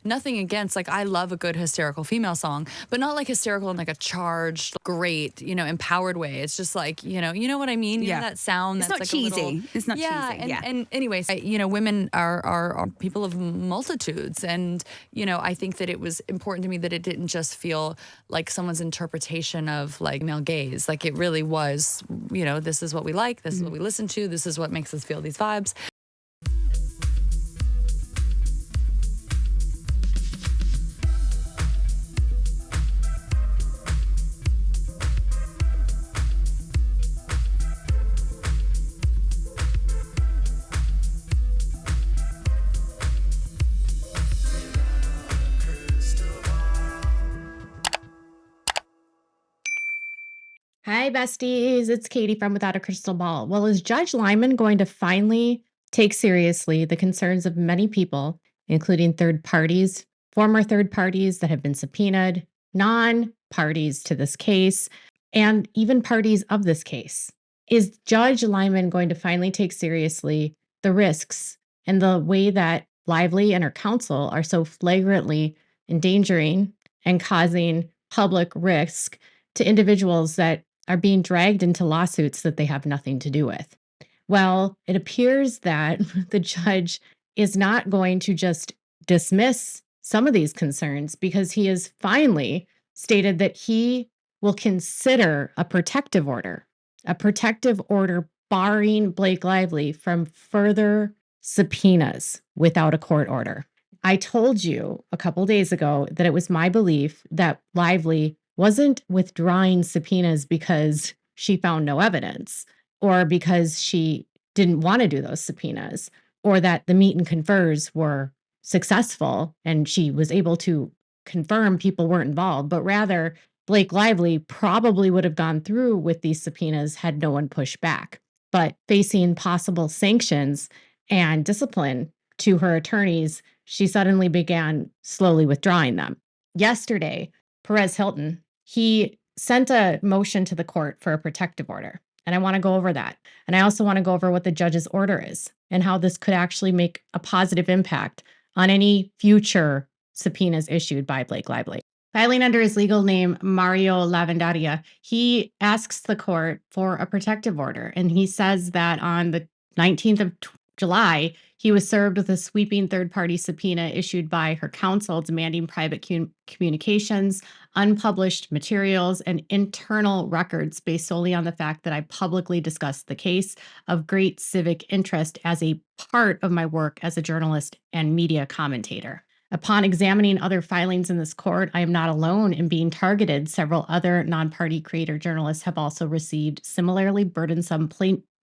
nothing against, like, I love a good hysterical female song, but not like hysterical in like a charged, great, empowered way. It's just like, you know what I mean? You know that sound It's that's not like cheesy. a little, It's not yeah. cheesy. And anyways, women are people of multitudes. And, I think that it was important to me that it didn't just feel like someone's interpretation of like male gaze. Like it really was, this is what we like. This is what we listen to. This is what makes us feel these vibes. Hi, besties. It's Katie from Without a Crystal Ball. Well, is Judge Lyman going to finally take seriously the concerns of many people, including third parties, former third parties that have been subpoenaed, non parties to this case, and even parties of this case? Is Judge Lyman going to finally take seriously the risks and the way that Lively and her counsel are so flagrantly endangering and causing public risk to individuals that are being dragged into lawsuits that they have nothing to do with? Well, it appears that the judge is not going to just dismiss some of these concerns because he has finally stated that he will consider a protective order barring Blake Lively from further subpoenas without a court order. I told you a couple days ago that it was my belief that Lively wasn't withdrawing subpoenas because she found no evidence or because she didn't want to do those subpoenas or that the meet and confers were successful and she was able to confirm people weren't involved, but rather Blake Lively probably would have gone through with these subpoenas had no one pushed back. But facing possible sanctions and discipline to her attorneys, she suddenly began slowly withdrawing them. Yesterday, Perez Hilton, he sent a motion to the court for a protective order. And I want to go over that. And I also want to go over what the judge's order is and how this could actually make a positive impact on any future subpoenas issued by Blake Lively. Filing under his legal name, Mario Lavandaria, he asks the court for a protective order. And he says that on the 19th of July, he was served with a sweeping third-party subpoena issued by her counsel demanding private communications, unpublished materials, and internal records based solely on the fact that I publicly discussed the case of great civic interest as a part of my work as a journalist and media commentator. Upon examining other filings in this court, I am not alone in being targeted. Several other non-party creator journalists have also received similarly burdensome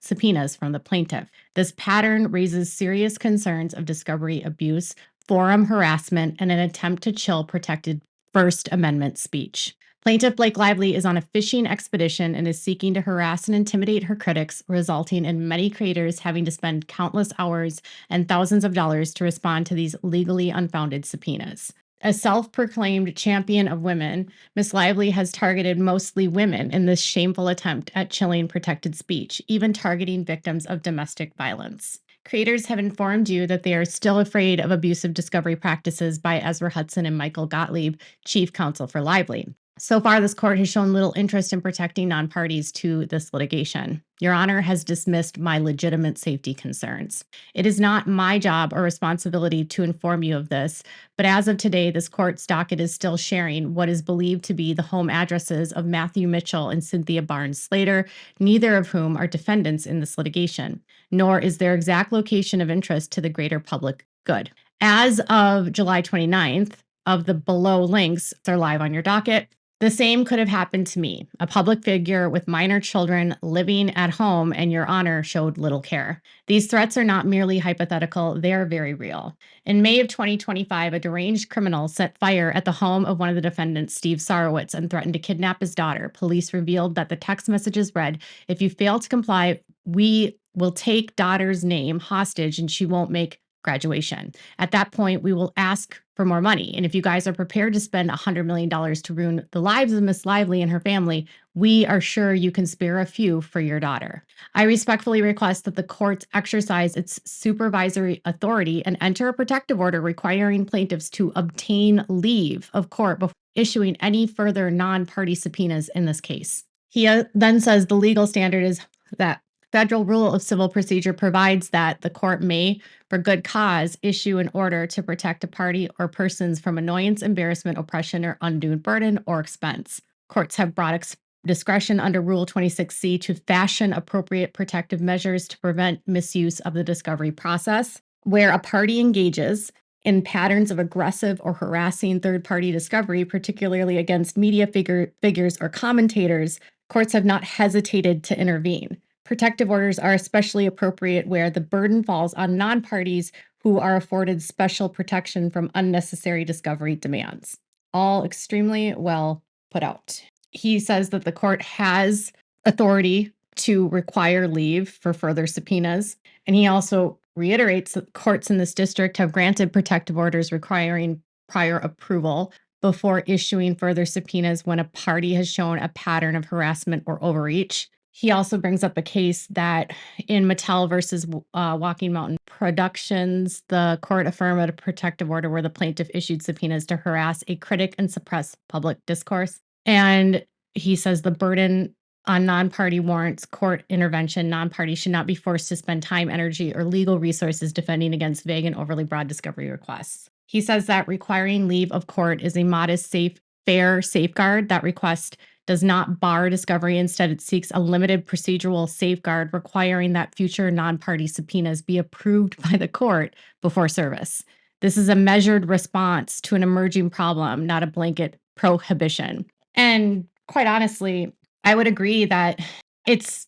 subpoenas from the plaintiff. This pattern raises serious concerns of discovery abuse, forum harassment, and an attempt to chill protected First Amendment speech. Plaintiff Blake Lively is on a fishing expedition and is seeking to harass and intimidate her critics, resulting in many creators having to spend countless hours and thousands of dollars to respond to these legally unfounded subpoenas. A self-proclaimed champion of women, Miss Lively has targeted mostly women in this shameful attempt at chilling protected speech, even targeting victims of domestic violence. Creators have informed you that they are still afraid of abusive discovery practices by Ezra Hudson and Michael Gottlieb, chief counsel for Lively. So far, this court has shown little interest in protecting non-parties to this litigation. Your Honor has dismissed my legitimate safety concerns. It is not my job or responsibility to inform you of this, but as of today, this court's docket is still sharing what is believed to be the home addresses of Matthew Mitchell and Cynthia Barnes-Slater, neither of whom are defendants in this litigation, nor is their exact location of interest to the greater public good. As of July 29th, of the below links, they're live on your docket. The same could have happened to me, a public figure with minor children living at home, and Your Honor showed little care. These threats are not merely hypothetical, they are very real. In May of 2025, a deranged criminal set fire at the home of one of the defendants, Steve Sarowitz, and threatened to kidnap his daughter. Police revealed that the text messages read, "If you fail to comply, we will take daughter's name hostage and she won't make graduation. At that point, we will ask for more money. And if you guys are prepared to spend $100 million to ruin the lives of Miss Lively and her family, we are sure you can spare a few for your daughter. I respectfully request that the courts exercise its supervisory authority and enter a protective order requiring plaintiffs to obtain leave of court before issuing any further non-party subpoenas in this case. He then says the legal standard is that Federal Rule of Civil Procedure provides that the court may, for good cause, issue an order to protect a party or persons from annoyance, embarrassment, oppression, or undue burden or expense. Courts have broad discretion under Rule 26C to fashion appropriate protective measures to prevent misuse of the discovery process. Where a party engages in patterns of aggressive or harassing third-party discovery, particularly against media figures or commentators, courts have not hesitated to intervene. Protective orders are especially appropriate where the burden falls on non-parties who are afforded special protection from unnecessary discovery demands. All extremely well put out. He says that the court has authority to require leave for further subpoenas, and he also reiterates that courts in this district have granted protective orders requiring prior approval before issuing further subpoenas when a party has shown a pattern of harassment or overreach. He also brings up a case that in Mattel versus Walking Mountain Productions, the court affirmed a protective order where the plaintiff issued subpoenas to harass a critic and suppress public discourse. And he says the burden on non-party warrants court intervention. Non-party should not be forced to spend time, energy, or legal resources defending against vague and overly broad discovery requests. He says that requiring leave of court is a modest, fair safeguard. That request does not bar discovery. Instead, it seeks a limited procedural safeguard requiring that future non-party subpoenas be approved by the court before service. This is a measured response to an emerging problem, not a blanket prohibition. And quite honestly, I would agree that it's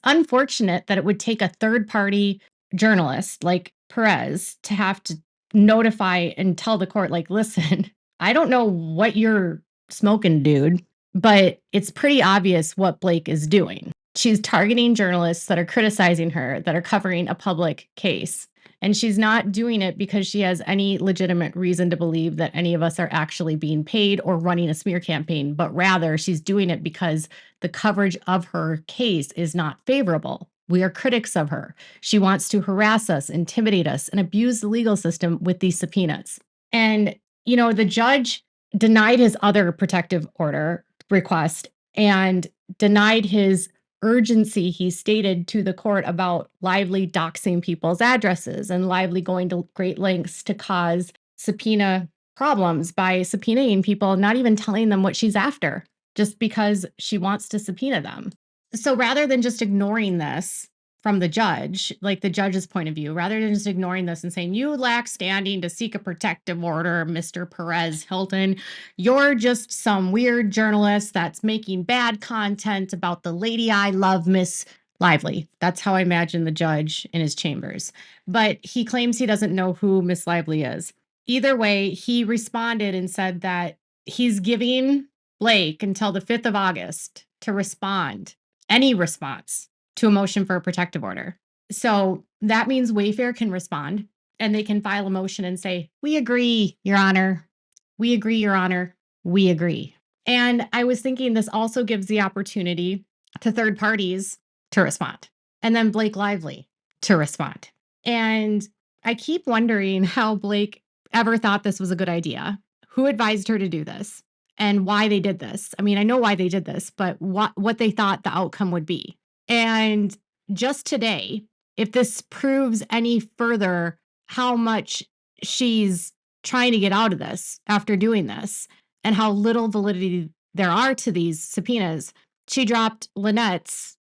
unfortunate that it would take a third-party journalist like Perez to have to notify and tell the court, like, listen, I don't know what you're smoking, dude, but it's pretty obvious what Blake is doing. She's targeting journalists that are criticizing her, that are covering a public case. And she's not doing it because she has any legitimate reason to believe that any of us are actually being paid or running a smear campaign, but rather she's doing it because the coverage of her case is not favorable. We are critics of her. She wants to harass us, intimidate us, and abuse the legal system with these subpoenas. And, the judge denied his other protective order request and denied his urgency he stated to the court about Lively doxing people's addresses and Lively going to great lengths to cause subpoena problems by subpoenaing people, not even telling them what she's after, just because she wants to subpoena them. So rather than just ignoring this from the judge, like the judge's point of view, rather than just ignoring this and saying, you lack standing to seek a protective order, Mr. Perez Hilton, you're just some weird journalist that's making bad content about the lady I love, Miss Lively. That's how I imagine the judge in his chambers. But he claims he doesn't know who Miss Lively is. Either way, he responded and said that he's giving Blake until the 5th of August to respond, any response to a motion for a protective order. So that means Wayfair can respond and they can file a motion and say, we agree, Your Honor. We agree, Your Honor. We agree. And I was thinking this also gives the opportunity to third parties to respond and then Blake Lively to respond. And I keep wondering how Blake ever thought this was a good idea, who advised her to do this, and why they did this. I mean, I know why they did this, but what they thought the outcome would be. And just today, if this proves any further how much she's trying to get out of this after doing this and how little validity there are to these subpoenas, she dropped Lynette's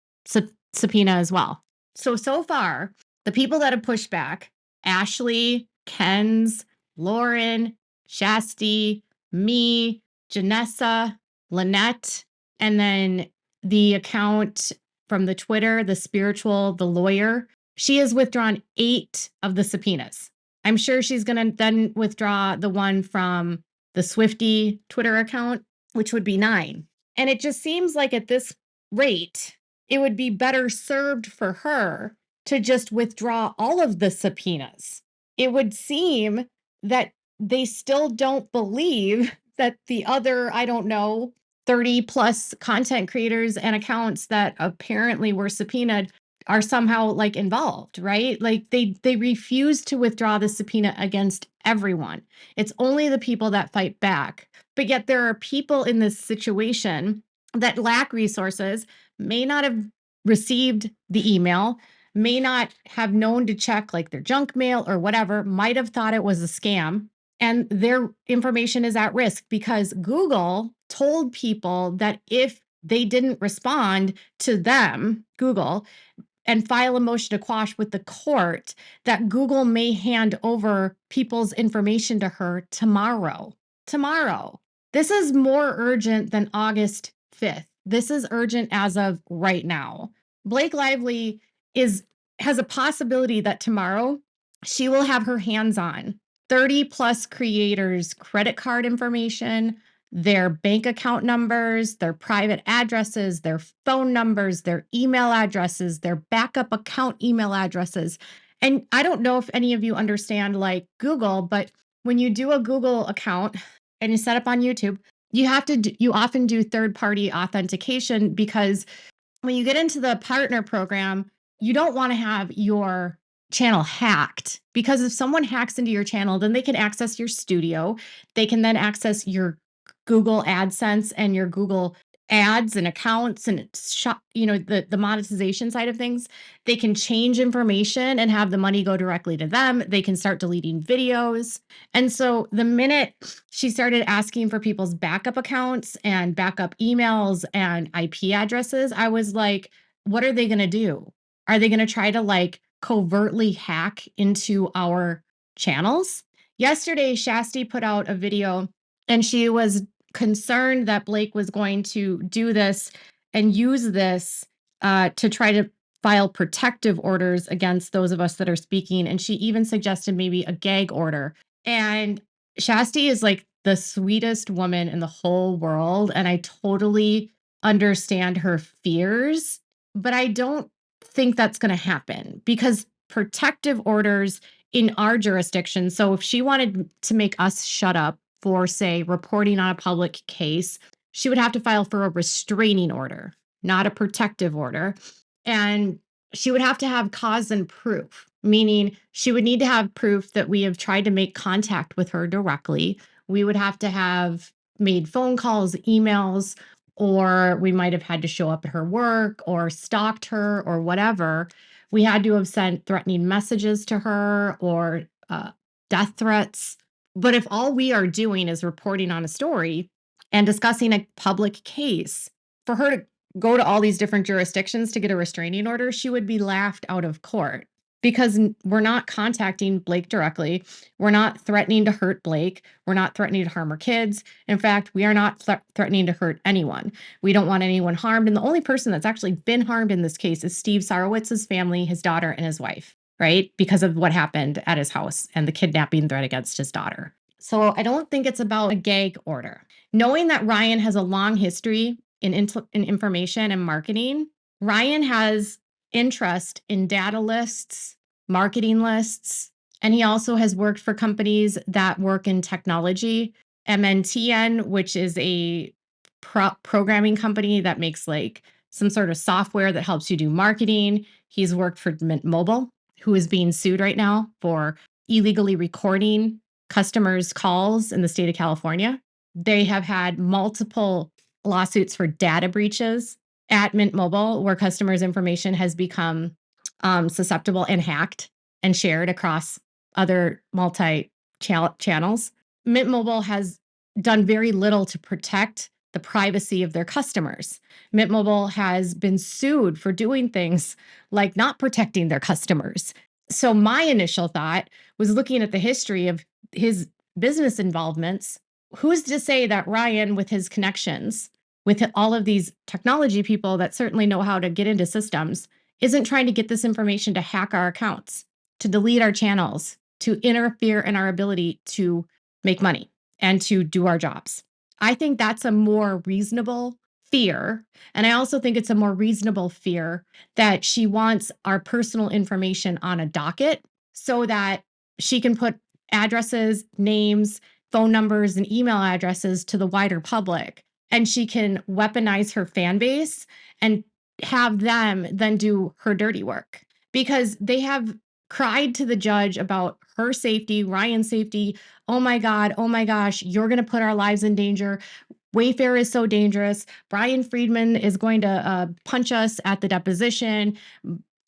subpoena as well. So far, the people that have pushed back, Ashley, Ken's, Lauren, Shasti, me, Janessa, Lynette, and then the account from the Twitter, the spiritual, the lawyer, she has withdrawn 8 of the subpoenas. I'm sure she's going to then withdraw the one from the Swifty Twitter account, which would be 9. And it just seems like at this rate, it would be better served for her to just withdraw all of the subpoenas. It would seem that they still don't believe that the other, I don't know, 30 plus content creators and accounts that apparently were subpoenaed are somehow like involved, right? Like they refuse to withdraw the subpoena against everyone. It's only the people that fight back. But yet there are people in this situation that lack resources, may not have received the email, may not have known to check like their junk mail or whatever, might have thought it was a scam. And their information is at risk because Google told people that if they didn't respond to them, Google, and file a motion to quash with the court, that Google may hand over people's information to her tomorrow. Tomorrow. This is more urgent than August 5th. This is urgent as of right now. Blake Lively has a possibility that tomorrow she will have her hands on 30 plus creators' credit card information, their bank account numbers, their private addresses, their phone numbers, their email addresses, their backup account email addresses. And I don't know if any of you understand like Google, but when you do a Google account and you set up on YouTube, you often do third-party authentication because when you get into the partner program, you don't want to have your channel hacked because if someone hacks into your channel, then they can access your studio. They can then access your Google AdSense and your Google ads and accounts and the monetization side of things. They can change information and have the money go directly to them. They can start deleting videos. And so the minute she started asking for people's backup accounts and backup emails and IP addresses, I was like, what are they going to do? Are they going to try to like covertly hack into our channels? Yesterday, Shasti put out a video and she was concerned that Blake was going to do this and use this to try to file protective orders against those of us that are speaking. And she even suggested maybe a gag order. And Shasti is like the sweetest woman in the whole world. And I totally understand her fears, but I don't think that's going to happen because protective orders in our jurisdiction. So if she wanted to make us shut up for, say, reporting on a public case, she would have to file for a restraining order, not a protective order. And she would have to have cause and proof, meaning she would need to have proof that we have tried to make contact with her directly. We would have to have made phone calls, emails, or we might have had to show up at her work or stalked her or whatever. We had to have sent threatening messages to her or death threats. But if all we are doing is reporting on a story and discussing a public case, for her to go to all these different jurisdictions to get a restraining order, she would be laughed out of court because we're not contacting Blake directly. We're not threatening to hurt Blake. We're not threatening to harm her kids. In fact, we are not threatening to hurt anyone. We don't want anyone harmed. And the only person that's actually been harmed in this case is Steve Sarowitz's family, his daughter, and his wife, right? Because of what happened at his house and the kidnapping threat against his daughter. So I don't think it's about a gag order. Knowing that Ryan has a long history in information and marketing, Ryan has interest in data lists, marketing lists, and he also has worked for companies that work in technology. MNTN, which is a programming company that makes like some sort of software that helps you do marketing. He's worked for Mint Mobile, who is being sued right now for illegally recording customers' calls in the state of California. They have had multiple lawsuits for data breaches at Mint Mobile, where customers' information has become susceptible and hacked and shared across other multi-channels. Mint Mobile has done very little to protect the privacy of their customers. Mint Mobile has been sued for doing things like not protecting their customers. So my initial thought was looking at the history of his business involvements. Who's to say that Ryan, with his connections, with all of these technology people that certainly know how to get into systems, isn't trying to get this information to hack our accounts, to delete our channels, to interfere in our ability to make money and to do our jobs? I think that's a more reasonable fear. And I also think it's a more reasonable fear that she wants our personal information on a docket so that she can put addresses, names, phone numbers, and email addresses to the wider public. And she can weaponize her fan base and have them then do her dirty work because they have cried to the judge about her safety, Ryan's safety. Oh my God, oh my gosh, you're going to put our lives in danger. Wayfair is so dangerous. Brian Friedman is going to punch us at the deposition.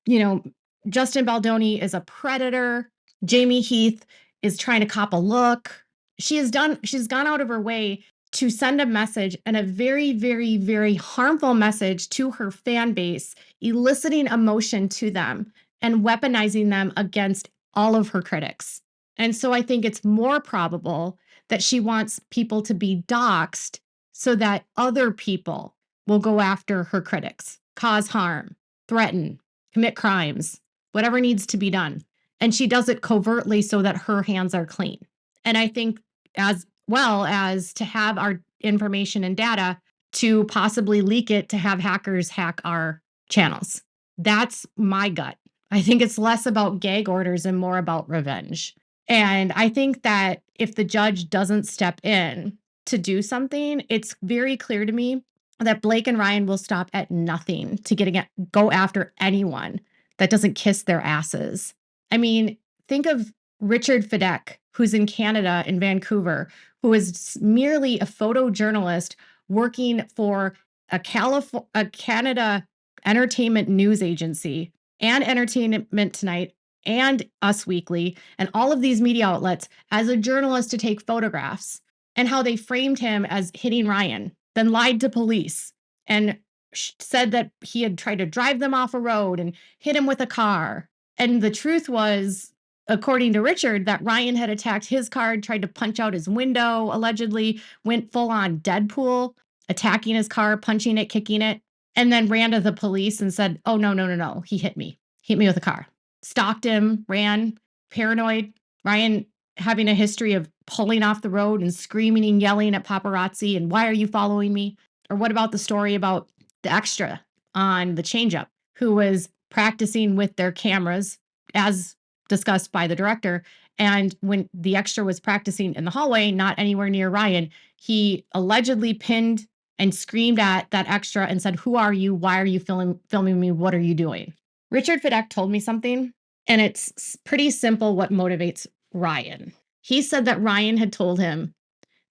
You know, Justin Baldoni is a predator. Jamie Heath is trying to cop a look. She's gone out of her way to send a message and a very, very, very harmful message to her fan base, eliciting emotion to them and weaponizing them against all of her critics. And so I think it's more probable that she wants people to be doxxed so that other people will go after her critics, cause harm, threaten, commit crimes, whatever needs to be done. And she does it covertly so that her hands are clean. And I think as well as to have our information and data to possibly leak it to have hackers hack our channels. That's my gut. I think it's less about gag orders and more about revenge. And I think that if the judge doesn't step in to do something, it's very clear to me that Blake and Ryan will stop at nothing to go after anyone that doesn't kiss their asses. I mean, think of Richard Fidek, who's in Canada, in Vancouver, who is merely a photojournalist working for a Canada entertainment news agency and Entertainment Tonight and Us Weekly and all of these media outlets as a journalist to take photographs, and how they framed him as hitting Ryan, then lied to police and said that he had tried to drive them off a road and hit him with a car. And the truth was, according to Richard, that Ryan had attacked his car, tried to punch out his window, allegedly went full on Deadpool, attacking his car, punching it, kicking it, and then ran to the police and said, oh, no, he hit me with a car. Stalked him, ran, paranoid. Ryan having a history of pulling off the road and screaming and yelling at paparazzi and why are you following me? Or what about the story about the extra on the Change Up who was practicing with their cameras as discussed by the director. And when the extra was practicing in the hallway, not anywhere near Ryan, he allegedly pinned and screamed at that extra and said, who are you? Why are you filming me? What are you doing? Richard Fidek told me something, and it's pretty simple what motivates Ryan. He said that Ryan had told him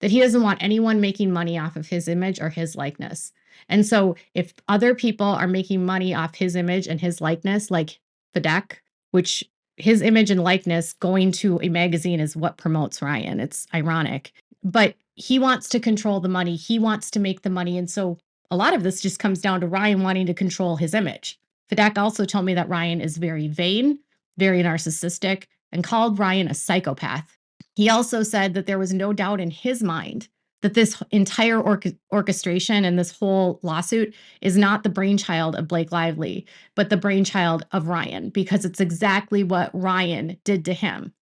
that he doesn't want anyone making money off of his image or his likeness. And so if other people are making money off his image and his likeness, like Fidek, which his image and likeness going to a magazine is what promotes Ryan. It's ironic, but he wants to control the money. He wants to make the money. And so a lot of this just comes down to Ryan wanting to control his image. Fidek also told me that Ryan is very vain, very narcissistic, and called Ryan a psychopath. He also said that there was no doubt in his mind that this entire orchestration and this whole lawsuit is not the brainchild of Blake Lively, but the brainchild of Ryan, because it's exactly what Ryan did to him.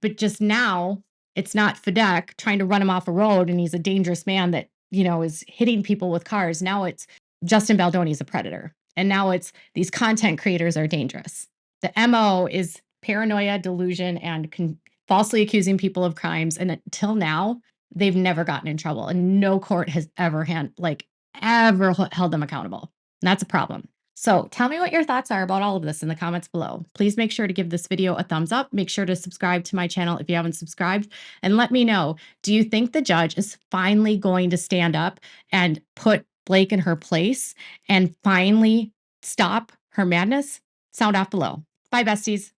But just now, it's not Fidek trying to run him off a road and he's a dangerous man that, is hitting people with cars. Now it's Justin Baldoni is a predator. And now it's these content creators are dangerous. The MO is paranoia, delusion, and falsely accusing people of crimes. And until now, they've never gotten in trouble. And no court has ever held them accountable. And that's a problem. So tell me what your thoughts are about all of this in the comments below. Please make sure to give this video a thumbs up. Make sure to subscribe to my channel if you haven't subscribed. And let me know, do you think the judge is finally going to stand up and put Blake in her place and finally stop her madness? Sound off below. Bye, besties.